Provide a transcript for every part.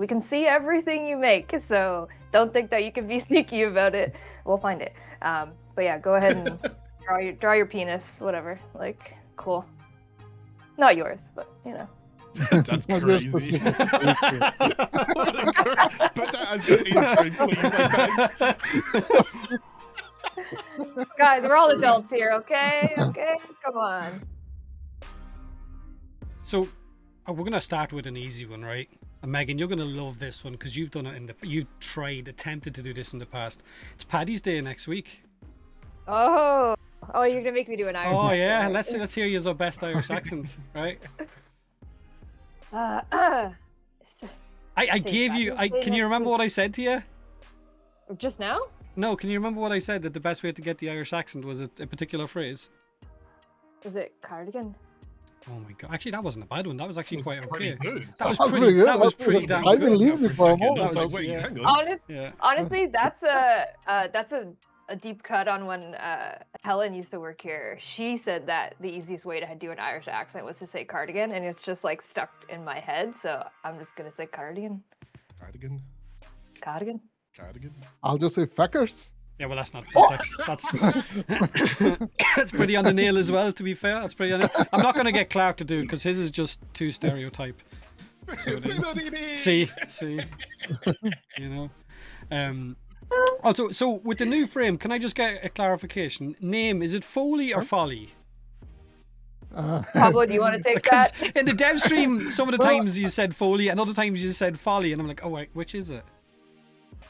We can see everything you make, so don't think that you can be sneaky about it. We'll find it. But yeah, go ahead and draw your penis, whatever. Like, cool. Not yours, but you know. That's crazy. Put that as the intro, please. Guys, we're all adults here, okay? Okay, come on. So, we're gonna start with an easy one, right? And Megan, you're gonna love this one because you've done it you've attempted to do this in the past. It's Paddy's Day next week. Oh, you're gonna make me do an Irish accent. Yeah, right? let's hear your best Irish accent, right? I gave you. Can you remember what I said to you? Just now? No, can you remember what I said? That the best way to get the Irish accent was a particular phrase. Was it cardigan? Oh my god! Actually, that wasn't a bad one. That was actually quite okay. Good. That was pretty good. That was pretty damn I good. believe you for a moment. I was like, wait, hang on. Honestly, that's a deep cut on when Helen used to work here. She said that the easiest way to do an Irish accent was to say cardigan, and it's just like stuck in my head. So I'm just gonna say cardigan. Cardigan. I'll just say feckers. Yeah, well, that's that's pretty on the nail as well. To be fair, that's pretty on it. I'm not gonna get Clark to do it because his is just too stereotype. So see, you know. Also, so with the new frame, can I just get a clarification? Name, is it Foley or Folly? Pablo, do you want to take that? In the dev stream, some of the times you said Foley, and other times you said Folly, and I'm like, oh wait, which is it?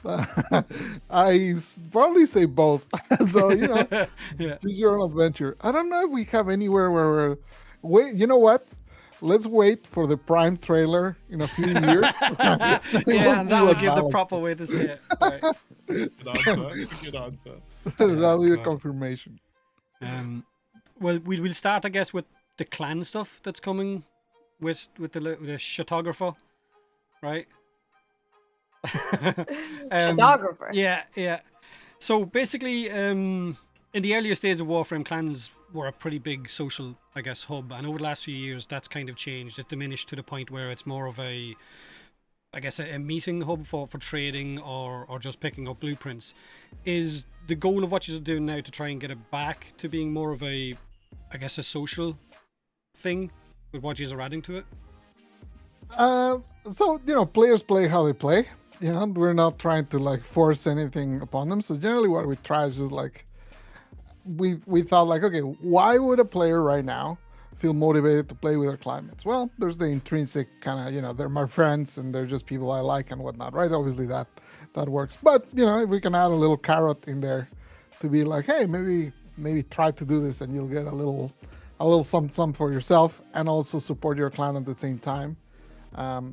I probably say both. So, you know, Yeah. choose your own adventure. I don't know if we have anywhere where we're... Wait, you know what? Let's wait for the Prime trailer in a few years. Yeah, that would give the proper way to say it. Right. Good answer. It's a good answer. That'll be the confirmation. Well, we'll start, I guess, with the clan stuff that's coming with the Shadowgrapher, right? Shadowgrapher. Yeah. So basically, in the earliest days of Warframe, clans were a pretty big social, I guess, hub, and over the last few years, that's kind of changed. It diminished to the point where it's more of a meeting hub for trading or just picking up blueprints. Is the goal of what you're doing now to try and get it back to being more of a social thing with what you're adding to it? So, you know, players play how they play. You know, we're not trying to like force anything upon them. So generally what we try is just like, we thought like, okay, why would a player right now feel motivated to play with our climates? Well, there's the intrinsic kind of, you know, they're my friends and they're just people I like and whatnot, right? Obviously that works. But, you know, if we can add a little carrot in there to be like, hey, maybe try to do this and you'll get a little something for yourself and also support your clan at the same time.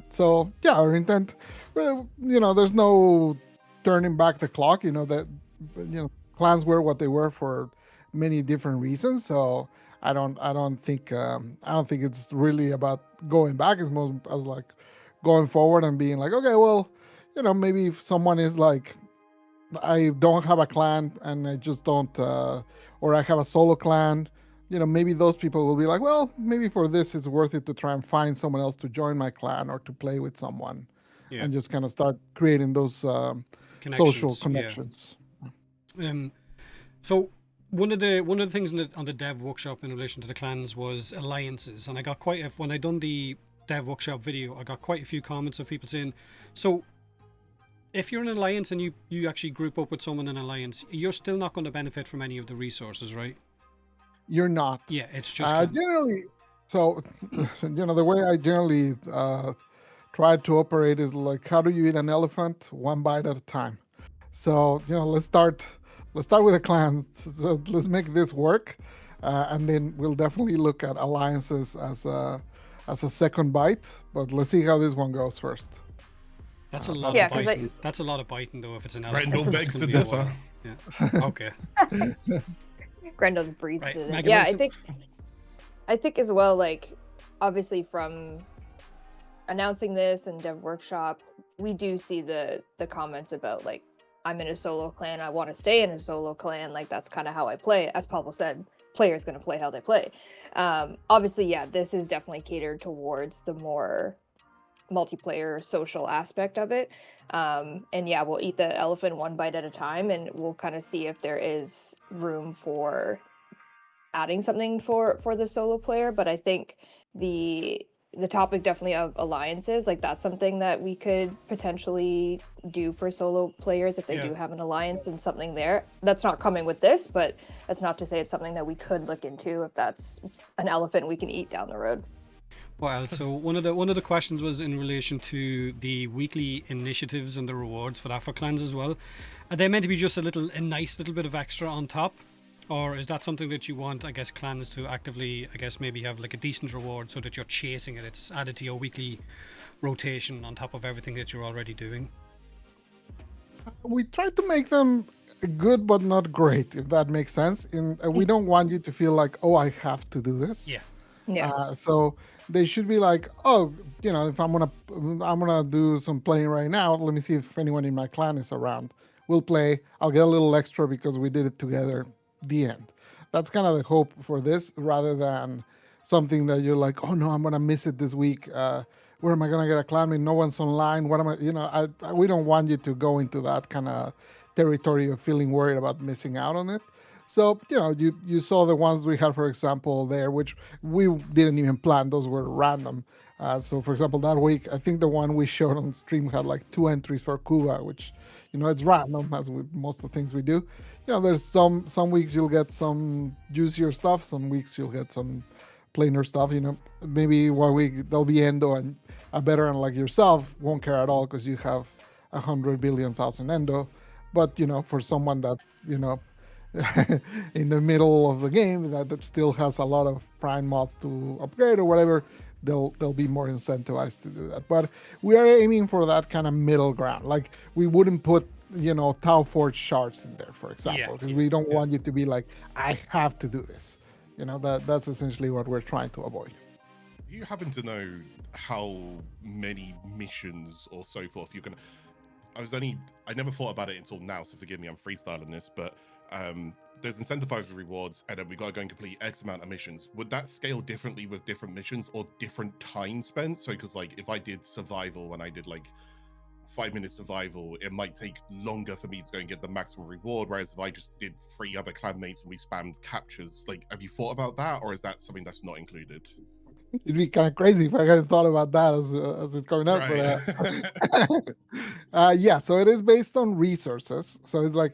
So yeah, our intent, you know, there's no turning back the clock, you know, that, you know, clans were what they were for many different reasons. So I don't think it's really about going back. It's most as like going forward and being like, okay, well, you know, maybe if someone is like, I don't have a clan and I just don't, or I have a solo clan, you know, maybe those people will be like, well, maybe for this it's worth it to try and find someone else to join my clan or to play with someone, and just kind of start creating those social connections. Yeah. So one of the things on the dev workshop in relation to the clans was alliances, and I got when I done the dev workshop video, I got quite a few comments of people saying, so if you're in an alliance and you actually group up with someone in an alliance, you're still not going to benefit from any of the resources, right? You're not. Yeah, it's just generally. So, you know, the way I generally try to operate is like, how do you eat an elephant? One bite at a time. So, you know, let's start with a clan. So let's make this work, and then we'll definitely look at alliances as a second bite. But let's see how this one goes first. That's a lot of biting. That's a lot of biting, though. If it's an elephant, Grendel begs to differ. Yeah. Okay. Grendel breathes right. it. Megan, Yeah, I think as well, like, obviously from announcing this and dev workshop, we do see the comments about like, I'm in a solo clan, I want to stay in a solo clan, like that's kind of how I play. As Pablo said, players going to play how they play. Obviously, yeah, this is definitely catered towards the more multiplayer social aspect of it. And yeah, we'll eat the elephant one bite at a time, and we'll kind of see if there is room for adding something for the solo player. But I think the topic definitely of alliances, like that's something that we could potentially do for solo players if they do have an alliance and something there. That's not coming with this, but that's not to say it's something that we could look into if that's an elephant we can eat down the road. Well, so one of the questions was in relation to the weekly initiatives and the rewards for clans as well. Are they meant to be just a nice little bit of extra on top? Or is that something that you want, I guess, clans to actively, I guess, maybe have like a decent reward so that you're chasing it? It's added to your weekly rotation on top of everything that you're already doing? We try to make them good but not great, if that makes sense. We don't want you to feel like, oh, I have to do this. Yeah. So they should be like, oh, if I'm gonna do some playing right now, let me see if anyone in my clan is around. We'll play. I'll get a little extra because we did it together. The end. That's kind of the hope for this, rather than something that you're like, oh no, I'm gonna miss it this week. Where am I gonna get a clan mate? No one's online. What am I? We don't want you to go into that kind of territory of feeling worried about missing out on it. So you saw the ones we had, for example, there, which we didn't even plan. Those were random. So for example, that week, I think the one we showed on stream had like 2 entries for Cuba, which it's random, as with most of the things we do. There's some weeks you'll get some juicier stuff, some weeks you'll get some plainer stuff. Maybe 1 week there'll be Endo, and a veteran like yourself won't care at all because you have 100 billion thousand Endo. But for someone that in the middle of the game that still has a lot of prime mods to upgrade or whatever, they'll be more incentivized to do that. But we are aiming for that kind of middle ground. Like, we wouldn't put Tau Forge shards in there, for example, because we don't want you to be like, I have to do this. That's essentially what we're trying to avoid. Do you happen to know how many missions or so forth you're gonna? I never thought about it until now, so forgive me, I'm freestyling this, but there's incentivized rewards, and then we gotta go and complete X amount of missions. Would that scale differently with different missions or different time spent? So, because like if I did survival and I did like 5-minute survival, it might take longer for me to go and get the maximum reward, whereas if I just did 3 other clanmates and we spammed captures, like, have you thought about that, or is that something that's not included? It'd be kind of crazy if I hadn't thought about that as it's coming up. Right. But yeah, so it is based on resources. So it's like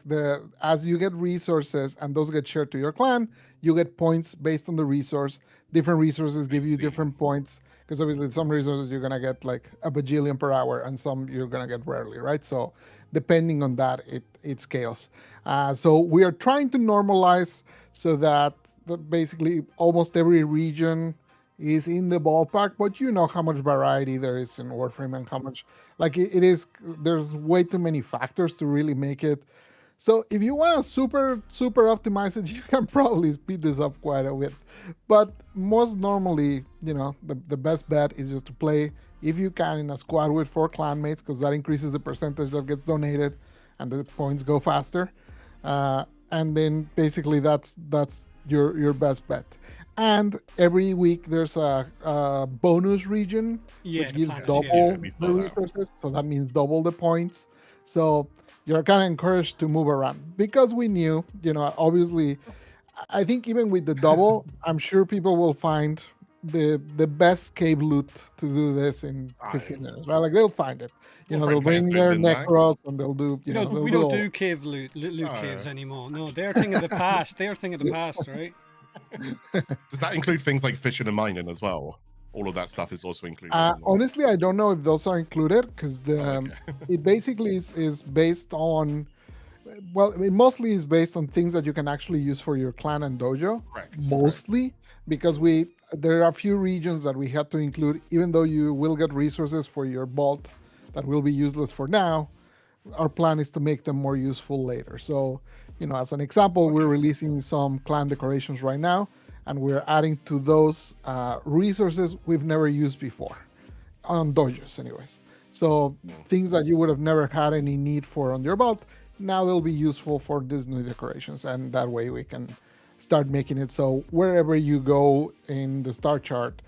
as you get resources and those get shared to your clan, you get points based on the resource. Different resources give you different points, because obviously some resources you're gonna get like a bajillion per hour, and some you're gonna get rarely, right? So depending on that, it scales. So we are trying to normalize so that basically almost every region is in the ballpark, but how much variety there is in Warframe, and how much there's way too many factors to really make it. So if you want to super optimize it, you can probably speed this up quite a bit. But most normally, the best bet is just to play, if you can, in a squad with 4 clanmates, because that increases the percentage that gets donated and the points go faster. And then basically that's your best bet. And every week there's a bonus region, which gives double the resources. So that means double the points. So you're kind of encouraged to move around, because we knew, obviously, I think even with the double, I'm sure people will find the best cave loot to do this in 15 minutes, right? Like, they'll find it. They'll bring their Necros and they'll do, we don't do cave loot caves anymore. No, they're a thing of the past. They're a thing of the past, right? Does that include things like fishing and mining as well? All of that stuff is also included. Honestly, I don't know if those are included, because it basically is based on, well, it mostly is based on things that you can actually use for your clan and dojo. Mostly, because there are a few regions that we had to include, even though you will get resources for your vault that will be useless for now. Our plan is to make them more useful later. So, as an example, we're releasing some clan decorations right now, and we're adding to those resources we've never used before, on dojos anyways. So things that you would have never had any need for on your vault, now they'll be useful for these new decorations, and that way we can start making it so wherever you go in the star chart,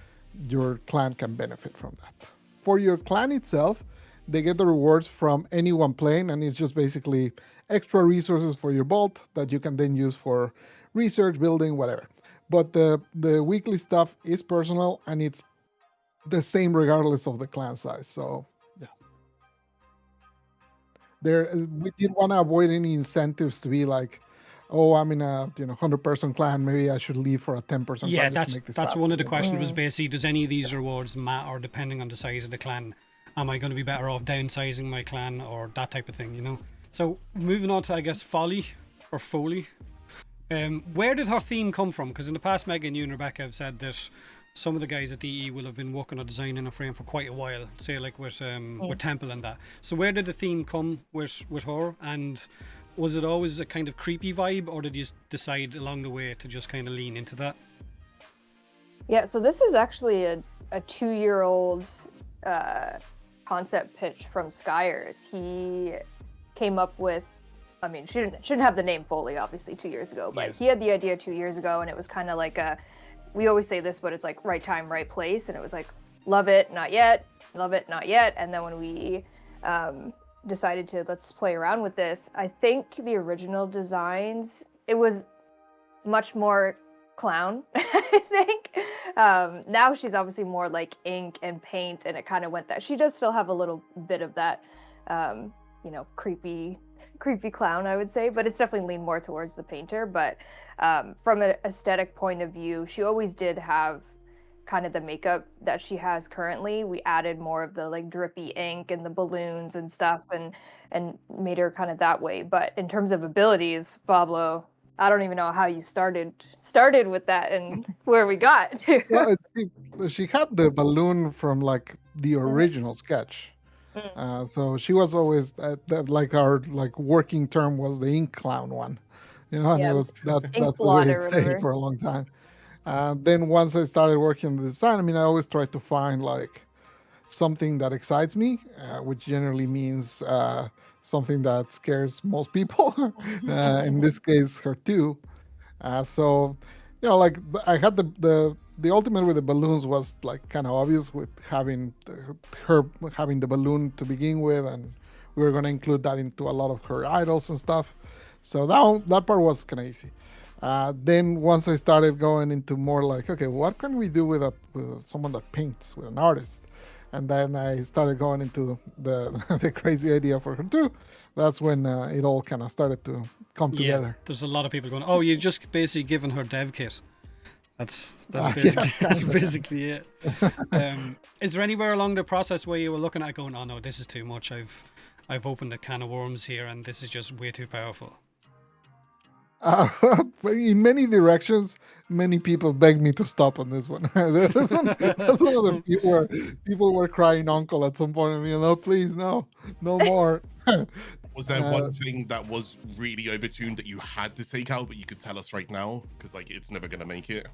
your clan can benefit from that. for your clan itself, they get the rewards from anyone playing, and it's just basically extra resources for your vault that you can then use for research, building, whatever. But the weekly stuff is personal, and it's the same regardless of the clan size. So yeah, we did want to avoid any incentives to be like, oh, I'm in a 100-person clan, maybe I should leave for a 10-person Yeah, clan just to make this that's faster, one of the you know? questions was basically, does any of these rewards matter depending on the size of the clan? Am I going to be better off downsizing my clan or that type of thing, you know? So moving on to, I guess, Folly or Foley. Where did her theme come from? Because in the past, Megan, you and Rebecca have said that some of the guys at DE will have been working on designing a frame for quite a while, say like with Temple and that. So where did the theme come with her? And was it always a kind of creepy vibe, or did you decide along the way to just kind of lean into that? Yeah, so this is actually a 2-year-old concept pitch from Skyers. He came up with, I mean, shouldn't have the name Foley, obviously, 2 years ago, but he had the idea 2 years ago, and it was kind of like we always say this, but it's like right time, right place, and it was like, love it, not yet, love it, not yet, and then when we decided to let's play around with this, I think the original designs, it was much more clown, I think. Now she's obviously more like ink and paint, and it kind of went that. She does still have a little bit of that, creepy clown, I would say, but it's definitely leaned more towards the painter. But from an aesthetic point of view, she always did have kind of the makeup that she has currently. We added more of the like drippy ink and the balloons and stuff, and made her kind of that way. But in terms of abilities, Pablo, I don't even know how you started with that and where we got to. Well, she had the balloon from like the original sketch. So she was always like our like working term was the ink clown one, and it was that's the way it stayed for a long time. Then once I started working on the design, I mean, I always try to find like something that excites me, which generally means something that scares most people. In this case, her too. So, like I had the ultimate with the balloons was like kind of obvious with having her having the balloon to begin with, and we were going to include that into a lot of her idols and stuff. So that part was kind of easy. Then once I started going into more like, okay, what can we do with someone that paints, with an artist? And then I started going into the crazy idea for her too. That's when it all kind of started to come together. There's a lot of people going, oh, you're just basically giving her dev kit. That's basically it. Is there anywhere along the process where you were looking at going, oh no, this is too much. I've opened a can of worms here, and this is just way too powerful? In many directions, many people begged me to stop on this one. That's one of the people were crying uncle at some point. I mean, please, no more. Was there one thing that was really overtuned that you had to take out, but you could tell us right now? Because like it's never gonna make it.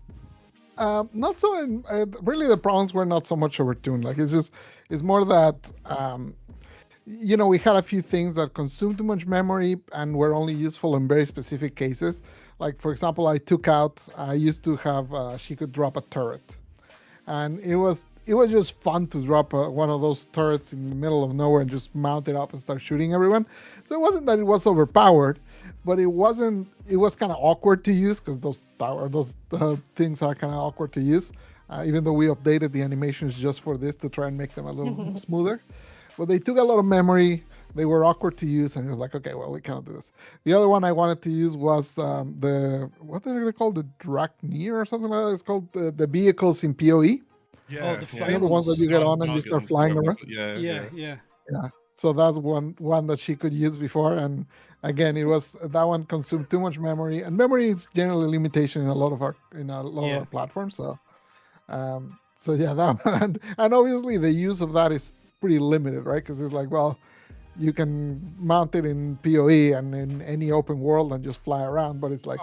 Not so. Really, the problems were not so much overtuned. Like it's more that we had a few things that consumed too much memory and were only useful in very specific cases. Like for example, I used to have she could drop a turret, and it was just fun to drop one of those turrets in the middle of nowhere and just mount it up and start shooting everyone. So it wasn't that it was overpowered, but it was kind of awkward to use because those things are kind of awkward to use, even though we updated the animations just for this to try and make them a little smoother. But they took a lot of memory. They were awkward to use, and it was like, okay, well, we cannot do this. The other one I wanted to use was what are they called? The Drachneer or something like that. It's called the vehicles in PoE. Yeah, the ones that you get on and you start flying around. Yeah. So that's one that she could use before, and again, that one consumed too much memory, and memory is generally a limitation in a lot of our platforms. So, that one, and obviously the use of that is pretty limited, right? Because it's like, well, you can mount it in PoE and in any open world and just fly around, but it's like,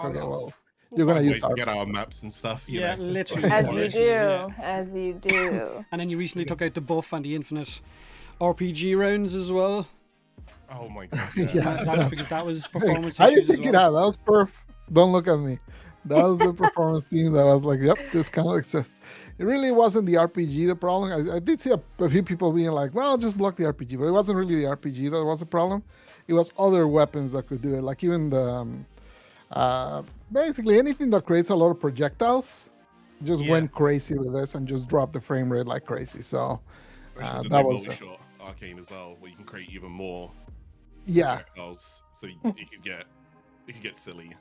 you're gonna use to get our maps and stuff. Literally. As you do. And then you recently took out the buff and the infinite RPG rounds as well. Oh my god! That's because that was performance I issues didn't take it out. That was perf. Don't look at me. That was the performance team that was like, yep, this cannot exist. It really wasn't the RPG the problem. I did see a few people being like, well, just block the RPG, but it wasn't really the RPG that was the problem. It was other weapons that could do it, like even the basically anything that creates a lot of projectiles just went crazy with this and just dropped the frame rate like crazy. So that was multi-shot arcane as well, where you can create even more projectiles, so it could get silly.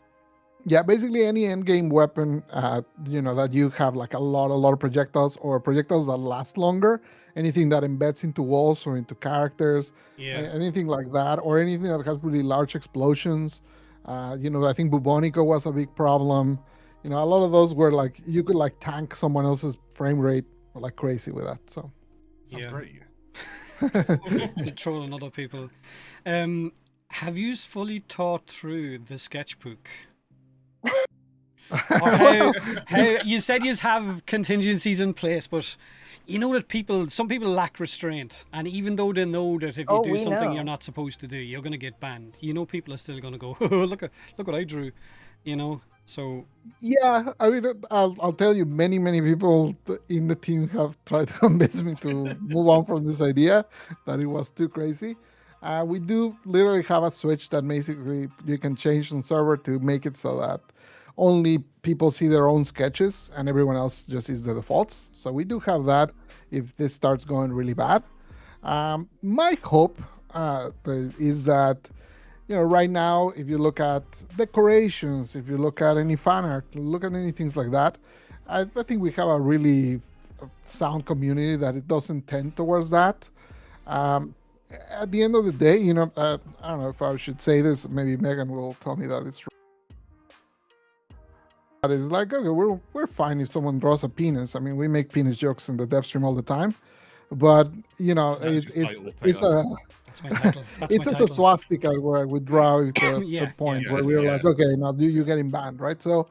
Yeah, basically any end game weapon, that you have like a lot of projectiles or projectiles that last longer, anything that embeds into walls or into characters, anything like that, or anything that has really large explosions. I think Bubonico was a big problem. A lot of those were like you could like tank someone else's frame rate like crazy with that. So sounds great. Trolling other people. Have you fully thought through the sketchbook? Or how you said you have contingencies in place, but you know that some people lack restraint, and even though they know that if you do something you're not supposed to do, you're going to get banned. People are still going to go, look what I drew, So yeah, I mean, I'll tell you, many people in the team have tried to convince me to move on from this idea that it was too crazy. We do literally have a switch that basically you can change on server to make it so that only people see their own sketches and everyone else just sees the defaults. So we do have that if this starts going really bad. My hope is that, right now, if you look at decorations, if you look at any fan art, look at any things like that, I think we have a really sound community that it doesn't tend towards that. At the end of the day, I don't know if I should say this. Maybe Megan will tell me that it's true. But it's like, okay, we're fine if someone draws a penis. I mean, we make penis jokes in the dev stream all the time, but it's a it's a swastika where we draw it to the point where we're like, okay, now you're getting banned, right? So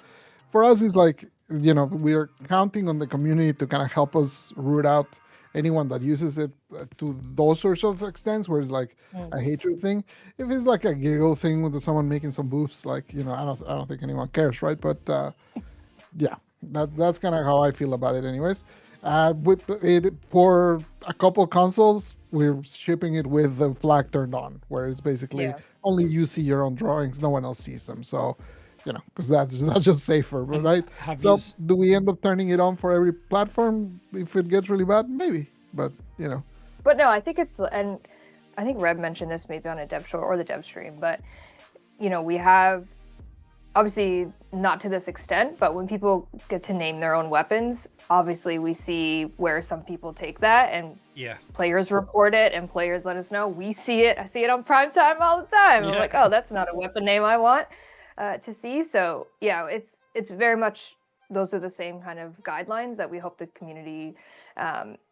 for us, it's like, we're counting on the community to kind of help us root out anyone that uses it to those sorts of extents where it's like a hatred thing. If it's like a giggle thing with someone making some boobs, like, I don't think anyone cares, right? But that's kind of how I feel about it anyways. With it, for a couple consoles, we're shipping it with the flag turned on, where it's basically only you see your own drawings, no one else sees them. So, because that's just safer, right? So do we end up turning it on for every platform if it gets really bad? Maybe, but But no, I think and I think Reb mentioned this maybe on a dev show or the dev stream, but we have, obviously not to this extent, but when people get to name their own weapons, obviously we see where some people take that and players report it and players let us know. We see it. I see it on primetime all the time. I'm like, oh, that's not a weapon name I want to see. So it's very much, those are the same kind of guidelines that we hope the community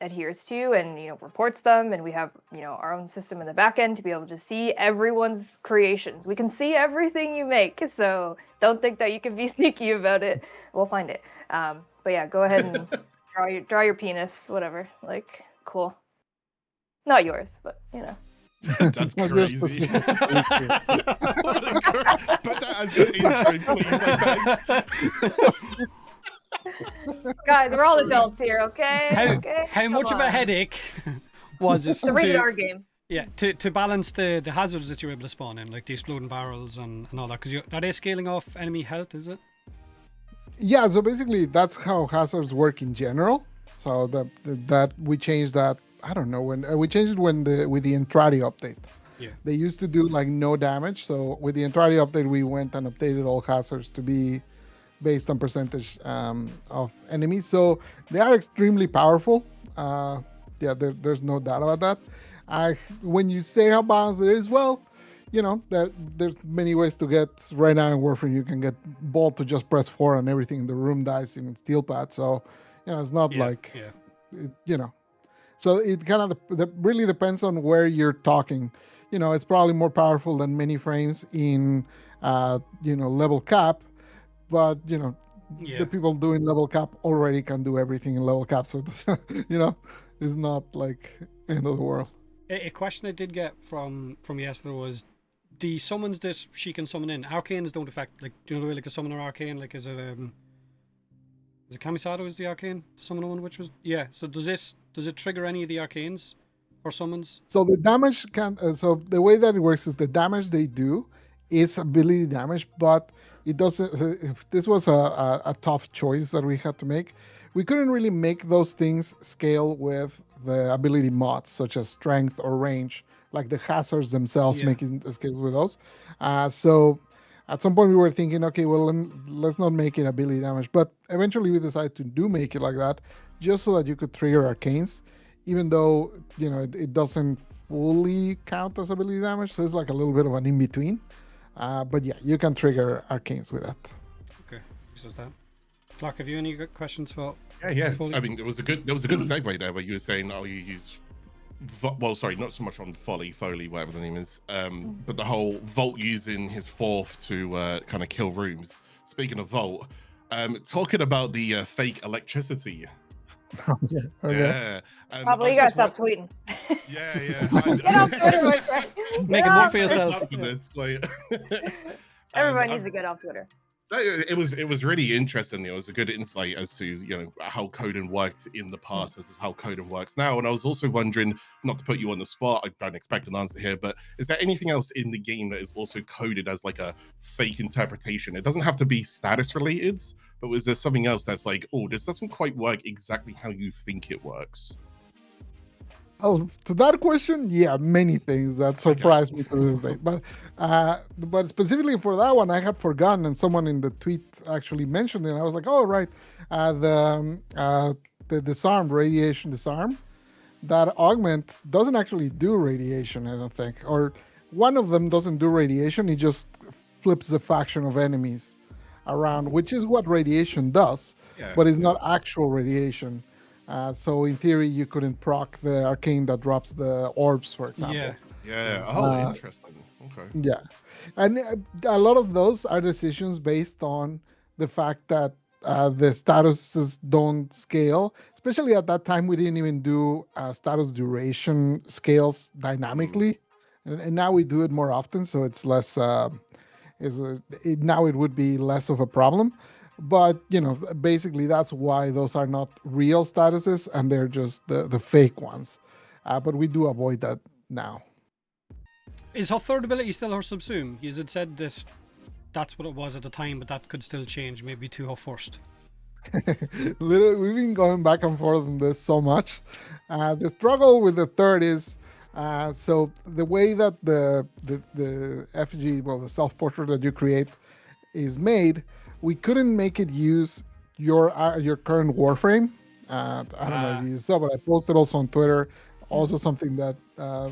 adheres to and reports them, and we have our own system in the back end to be able to see everyone's creations. We can see everything you make, so don't think that you can be sneaky about it. We'll find it. But yeah, go ahead and draw your penis, whatever. Like, cool. Not yours, but That's crazy. Put that as the intro, please. Guys, we're all adults here, okay? How much of a headache was it? It's a rated R game. Yeah, to balance the hazards that you're able to spawn in, like the exploding barrels and all that, because are they scaling off enemy health, is it? Yeah, so basically that's how hazards work in general. So that we changed that, I don't know when, we changed it with the Entrati update. Yeah. They used to do like no damage, so with the Entrati update we went and updated all hazards to be based on percentage of enemies. So they are extremely powerful. There's no doubt about that. When you say how balanced it is, well, there's many ways to get, right now in Warframe you can get Bolt to just press 4 and everything in the room dies in steel pad. So it's not so it kind of really depends on where you're talking. It's probably more powerful than many frames in level cap, but the people doing level cap already can do everything in level cap, so it's not like end of the world. A question I did get from yesterday was, the summons that she can summon in, arcanes don't affect. Like, do you know the way like a summoner arcane? Like, is it Kamisato is the arcane summoner one, which was So does it trigger any of the arcanes or summons? So the damage can. So the way that it works is the damage they do is ability damage, but it doesn't. This was a tough choice that we had to make. We couldn't really make those things scale with the ability mods, such as strength or range, like the hazards themselves making scales with those. So at some point we were thinking, okay, well, let's not make it ability damage. But eventually we decided to make it like that, just so that you could trigger arcanes, even though, it doesn't fully count as ability damage. So it's like a little bit of an in-between. But yeah, you can trigger arcanes with that. Okay, so that. Clark, have you any good questions for? Yeah. Foley? I mean, there was a good segue there where you were saying, oh, you use, sorry, not so much on Folly, whatever the name is, but the whole Volt using his fourth to kind of kill rooms. Speaking of Volt, talking about the fake electricity. Okay. Yeah. Probably you gotta stop tweeting. Yeah. Get off Twitter, my friend. Make it work for yourself. Everybody needs to get off Twitter. It was really interesting. It was a good insight as to how coding worked in the past, as how coding works now. And I was also wondering, not to put you on the spot, I don't expect an answer here, but is there anything else in the game that is also coded as like a fake interpretation? It doesn't have to be status related, but was there something else that's like, oh, this doesn't quite work exactly how you think it works? Oh, to that question, yeah, many things that surprised me to this day. But specifically for that one, I had forgotten, and someone in the tweet actually mentioned it. And I was like, oh, right, the disarm, radiation disarm, that augment doesn't actually do radiation, I don't think. Or one of them doesn't do radiation. It just flips the faction of enemies around, which is what radiation does, but it's not actual radiation. So in theory, you couldn't proc the arcane that drops the orbs, for example. Yeah. Oh, interesting. Okay. Yeah, and a lot of those are decisions based on the fact that the statuses don't scale. Especially at that time, we didn't even do status duration scales dynamically, and now we do it more often, so it's less. Now it would be less of a problem. But basically that's why those are not real statuses and they're just the fake ones. But we do avoid that now. Is her third ability still her subsume? You had said that that's what it was at the time, but that could still change maybe to her first. Literally, we've been going back and forth on this so much. The struggle with the third is so the way that the effigy, the self-portrait that you create is made, we couldn't make it use your current Warframe. I don't know if you saw, but I posted also on Twitter. Also something that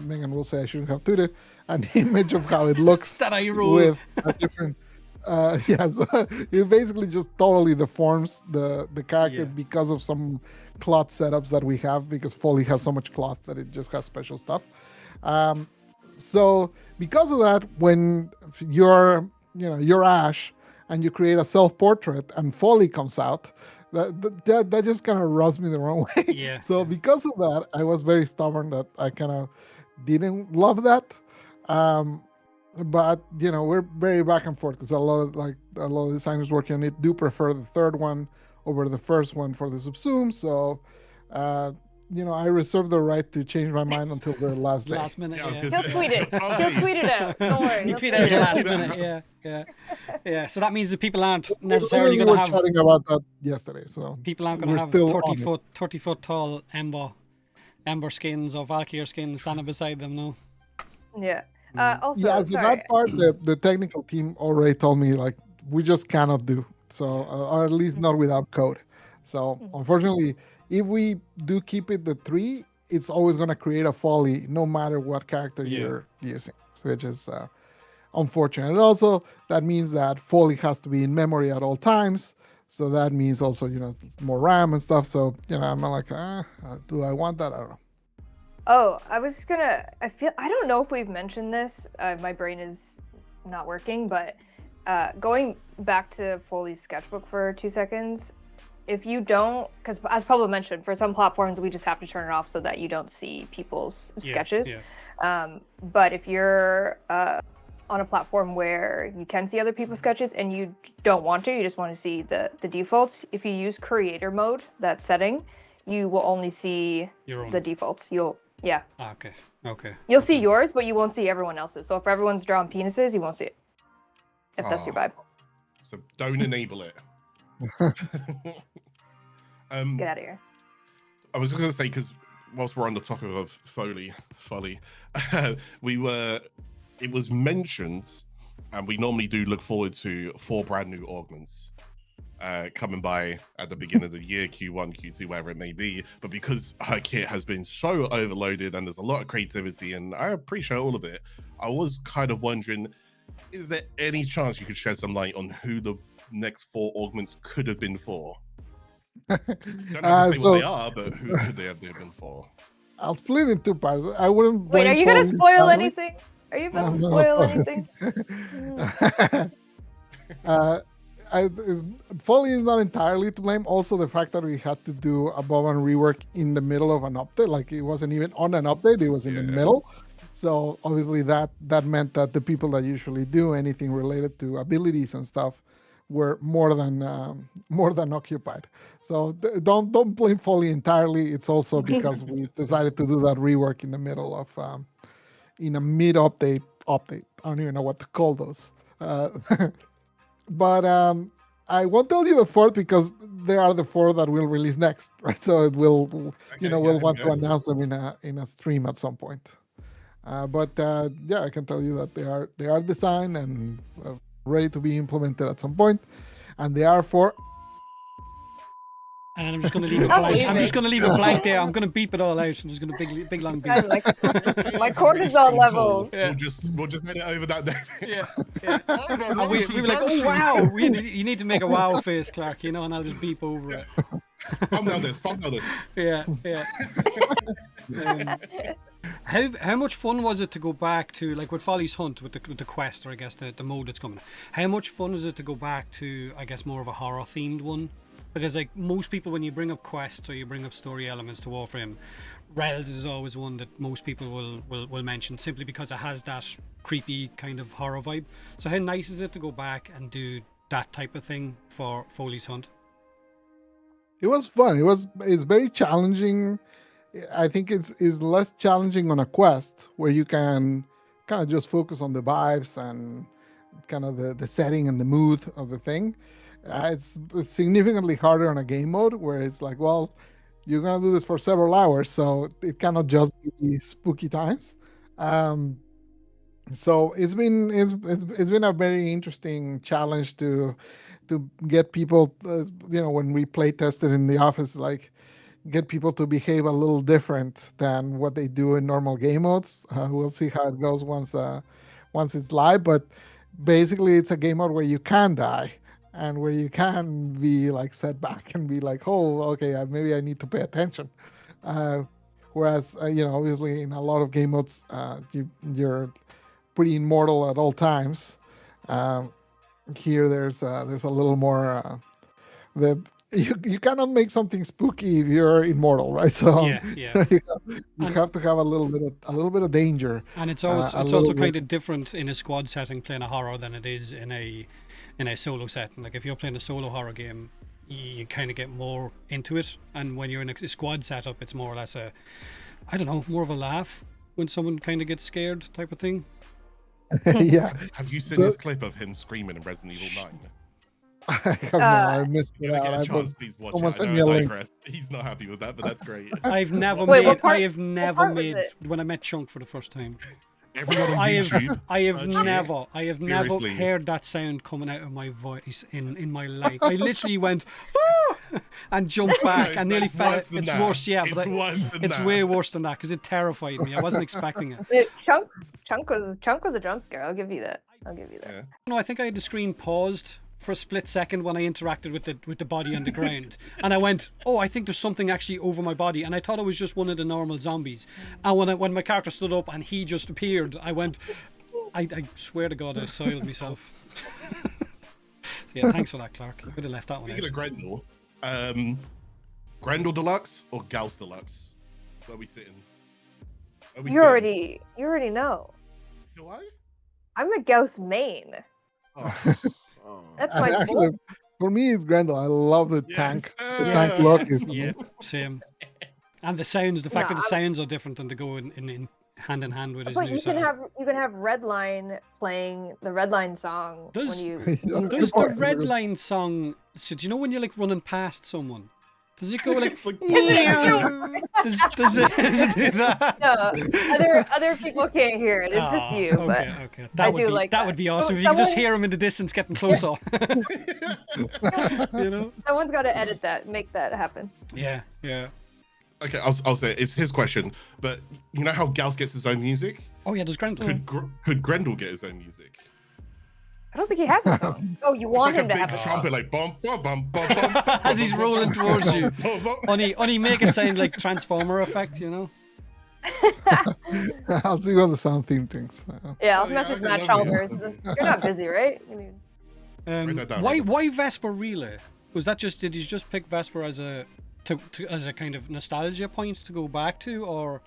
Megan will say I shouldn't have tweeted, an image of how it looks that I rule with a different. So it basically just totally deforms the character because of some cloth setups that we have, because Folly has so much cloth that it just has special stuff. So because of that, when you're Ash and you create a self-portrait and Folly comes out, that just kind of rubs me the wrong way. Yeah. So because of that, I was very stubborn that I kind of didn't love that. But we're very back and forth because a lot of designers working on it do prefer the third one over the first one for the Subsume. So I reserve the right to change my mind until the last day. Last minute, He'll tweet it. He'll tweet it out. Don't worry. You tweet it out last minute, yeah. So that means that people aren't necessarily going to have. We were chatting about that yesterday, so people aren't going to have 30 foot tall ember skins or Valkyrie skins standing beside them. No. Yeah. Also, so sorry. that part, the technical team already told me like we just cannot do so, or at least not without code. So unfortunately, if we do keep it the 3, it's always going to create a Folly no matter what character you're using, which is unfortunate. And also that means that Folly has to be in memory at all times. So that means also more RAM and stuff. So I'm not like do I want that? I don't know. Oh, I don't know if we've mentioned this. My brain is not working, but going back to Foley's sketchbook for 2 seconds, if you don't, because as Pablo mentioned, for some platforms we just have to turn it off so that you don't see people's sketches. But if you're on a platform where you can see other people's sketches and you don't want to, you just want to see the defaults. If you use creator mode, that setting, you will only see Your own. the defaults. Okay. You'll see yours, but you won't see everyone else's. So if everyone's drawing penises, you won't see it. If that's your vibe. So don't enable it. Get out of here. I was just going to say, because whilst we're on the topic of Folly, it was mentioned, and we normally do look forward to 4 brand new augments coming by at the beginning of the year, Q1, Q2, wherever it may be. But because her kit has been so overloaded and there's a lot of creativity, and I appreciate all of it, I was kind of wondering, is there any chance you could shed some light on who the next 4 augments could have been for? You don't have to say what they are, but who could they have been for? I'll split in 2 parts. I wouldn't. Wait, are you going to spoil anything? Are you about to spoil anything? Folly is not entirely to blame. Also, the fact that we had to do above and rework in the middle of an update, like it wasn't even on an update, it was in the middle. So obviously that meant that the people that usually do anything related to abilities and stuff were more than occupied. So don't blame Folly entirely. It's also because we decided to do that rework in the middle of in a mid update. I don't even know what to call those. But I won't tell you the 4th because they are the 4 that we'll release next, right? So it will, we'll want to announce them in a stream at some point. But I can tell you that they are designed and ready to be implemented at some point, and they are for. And I'm just going to leave it blank. I'm just going to leave it blank there. I'm going to beep it all out. I'm just going to big long beep. My cortisol level. Yeah. We'll just edit over that day. Yeah. And we were like, oh wow, you need to make a wow face, Clark, and I'll just beep over it. Thumbnail this. Yeah. How much fun was it to go back to, like with Folly's Hunt, with the quest, or I guess the mode that's coming? How much fun was it to go back to, I guess, more of a horror themed one? Because like most people, when you bring up quests or you bring up story elements to Warframe, Rels is always one that most people will mention, simply because it has that creepy kind of horror vibe. So how nice is it to go back and do that type of thing for Folly's Hunt? It was fun. It's very challenging. I think it's less challenging on a quest where you can kind of just focus on the vibes and kind of the setting and the mood of the thing. It's significantly harder on a game mode where it's like, well, you're gonna do this for several hours, so it cannot just be spooky times. So it's been a very interesting challenge to get people, when we play tested in the office, like get people to behave a little different than what they do in normal game modes. We'll see how it goes once it's live, but basically it's a game mode where you can die and where you can be like set back and be like, oh, okay, maybe I need to pay attention. Whereas, obviously in a lot of game modes, you're pretty immortal at all times. Here, there's a little more. You cannot make something spooky if you're immortal, right? So yeah. you have to have a little bit of danger. And it's also kind of different in a squad setting playing a horror than it is in a solo setting. Like if you're playing a solo horror game, you kind of get more into it, and when you're in a squad setup, it's more or less more of a laugh when someone kind of gets scared type of thing. Yeah. Have you seen this clip of him screaming in Resident Evil 9? I have I missed it out. Get a chance, please watch almost it. send me a link. He's not happy with that, but that's great. I've never made when I met Chunk for the first time. Everyone on YouTube. I have never heard that sound coming out of my voice in my life. I literally went and jumped back and nearly fell. It's worse, but it's way worse than that because it terrified me. I wasn't expecting it. Chunk was a jump scare. I'll give you that. Yeah. No, I think I had the screen paused for a split second when I interacted with the body on the ground, and I went, oh, I think there's something actually over my body, and I thought it was just one of the normal zombies. And when my character stood up and he just appeared, I went, I swear to God, I soiled myself. Yeah, thanks for that, Clark. I could have left that one out. Speaking of Grendel, Grendel Deluxe or Gauss Deluxe? Where are we sitting? You already know. Do I? I'm a Gauss main. Oh, oh. That's And my actually, build. for me, it's Grendel. I love the Yes. tank. The Yeah. tank look is Yeah, same. And the sounds, the fact that the sounds are different and they go in hand in hand with his But new you can setup. have Redline playing the Redline song Does- when you That's use Does the the point. red line song? So do you know when you're like running past someone? Does it go like? It's like does it do that? No, other people can't hear it. It's just Ah, you. But okay. I That would do be like that that. would be So awesome if you could just someone- hear him in the distance getting closer. You know? someone's got to edit that, make that happen. Yeah. Okay, I'll say it. It's his question, but you know how Gauss gets his own music? Oh yeah, there's Grendel. Could Grendel get his own music? I don't think he has a song. Oh, you It's want like him a to big have a song? trumpet, like bum bum bum bum bum. As he's rolling towards you. Bum, bum. Only make it sound like Transformer effect, you know? I'll see what the sound theme thinks. Yeah, I'll Oh, yeah, message I Matt love Chalmers. it. You're not busy, right? I mean, Write that down, Why write that why Vesper Relay? Was that just did you just pick Vesper as a as a kind of nostalgia point to go back to, or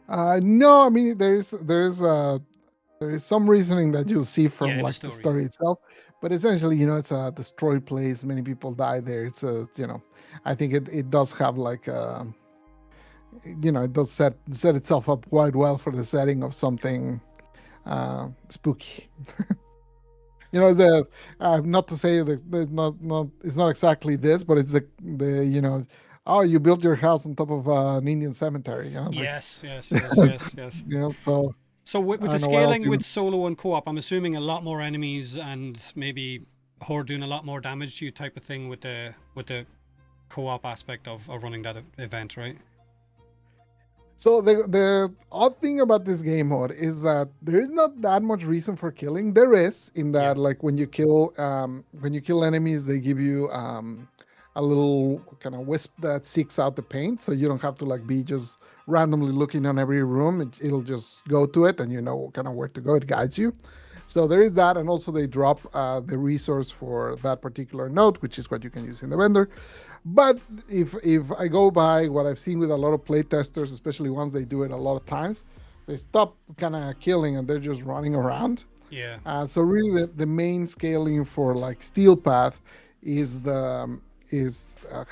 No, I mean there is some reasoning that you'll see from Yeah, the like the story. story itself, but essentially, it's a destroyed place. Many people die there. It's I think it does have like it does set itself up quite well for the setting of something spooky. Not to say that it's not exactly this, but it's the oh, you built your house on top of an Indian cemetery. yes. So So with I the don't know what else scaling you with solo and co-op, I'm assuming a lot more enemies and maybe Horde doing a lot more damage to you type of thing with the co-op aspect of running that event, right? So the odd thing about this game mode is that there is not that much reason for killing. There is in that like when you kill enemies, they give you a little kind of wisp that seeks out the paint, so you don't have to like be just randomly looking on every room. It'll just go to it, and you know kind of where to go. It guides you. So there is that, and also they drop the resource for that particular node, which is what you can use in the vendor. But if I go by what I've seen with a lot of playtesters, especially ones they do it a lot of times, they stop kind of killing and they're just running around. Yeah. So really, the main scaling for like Steel Path is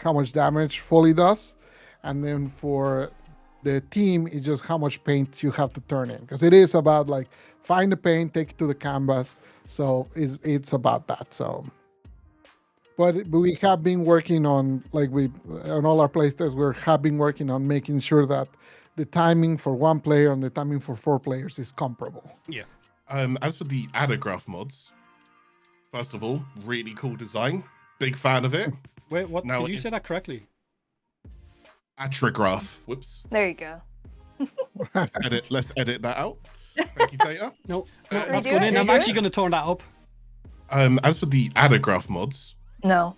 how much damage Folly does, and then for the team, it's just how much paint you have to turn in, because it is about like find the paint, take it to the canvas. So it's about that. So. But we have been working on, on all our playtests, we have been working on making sure that the timing for one player and the timing for 4 players is comparable. Yeah. As for the Adagraph mods, first of all, really cool design. Big fan of it. Wait, what? Now Did you say that correctly? Atragraph. Whoops. there you go. Let's edit that out. Thank you, Tata. No, Redo that's it, going in. I'm redo actually it? going to turn that up. As for the Adagraph mods, No.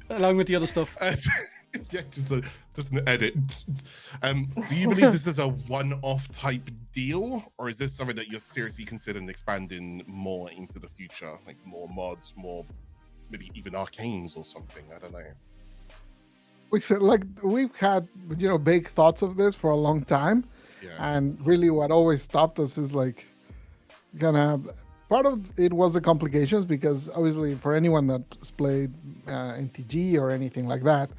Along with the other stuff. yeah, just an edit. Do you believe this is a one-off type deal, or is this something that you're seriously considering expanding more into the future, like more mods, more maybe even arcanes or something? I don't know. We've had big thoughts of this for a long time, Yeah. and really what always stopped us is like part of it was the complications, because obviously for anyone that's played NTG or anything like that,